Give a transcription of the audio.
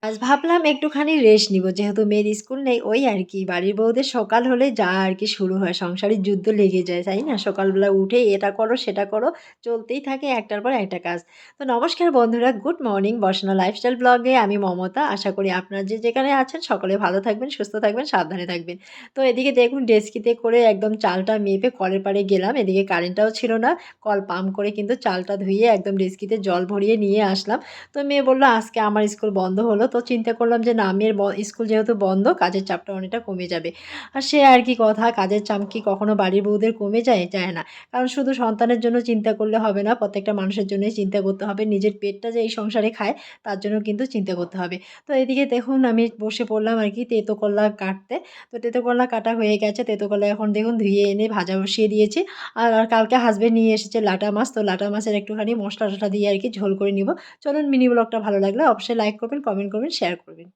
আজ ভাবলাম একটুখানি রেস্ট নিব। যেহেতু মেয়ের স্কুল নেই ওই আরকি। বাড়ির বউদের সকাল হলে যা আরকি শুরু হয় সংসারের যুদ্ধ লেগে যায়, তাই না? সকালবেলা উঠেই এটা করো, সেটা করো, চলতেই থাকে একটার পর একটা কাজ। তো নমস্কার বন্ধুরা, গুড মর্নিং বর্ষনা লাইফস্টাইল ব্লগে আমি মমতা। আশা করি আপনারা যে যেখানে আছেন সকলে ভালো থাকবেন, সুস্থ থাকবেন, সাবধানে থাকবেন। তো এদিকে দেখুন ডেচকিতে করে একদম চালটা মেপে কলের পাড়ে গেলাম। এদিকে কারেন্টটাও ছিল না। কল পাম্প করে কিন্তু চালটা ধুয়ে একদম ডেচকিতে জল ভরিয়ে নিয়ে আসলাম। তো মেয়ে বলল, "আজকে আমার স্কুল বন্ধ হলো।" তো চিন্তা করলাম যে না মেয়ের স্কুল যেহেতু বন্ধ কাজের চাপটা অনেকটা কমে যাবে। আর সে আর কি কথা, কাজের চাপ কি কখনো বাড়ির বউদের কমে যায়? যায় না। কারণ শুধু সন্তানের জন্য চিন্তা করলে হবে না, প্রত্যেকটা মানুষের জন্যই চিন্তা করতে হবে। নিজের পেটটা যে এই সংসারে খায় তার জন্য কিন্তু চিন্তা করতে হবে। তো এদিকে দেখুন আমি বসে পড়লাম আরকি তেঁতুকলা কাটতে। তো তেঁতুকলা কাটা হয়ে গেছে। তেঁতুকলা এখন দেখুন ধুয়ে এনে ভাজা বসিয়ে দিয়েছি। আর কালকে হাসব্যান্ড নিয়ে এসেছে লাটা মাছ। তো লাটা মাছের একটুখানি মসলা-টসলা দিয়ে আরকি ঝোল করে নিব। চলুন মিনি ব্লগটা ভালো লাগলে অবশ্যই লাইক করবেন, কমেন্ট করবেন, শেয়ার করবেন।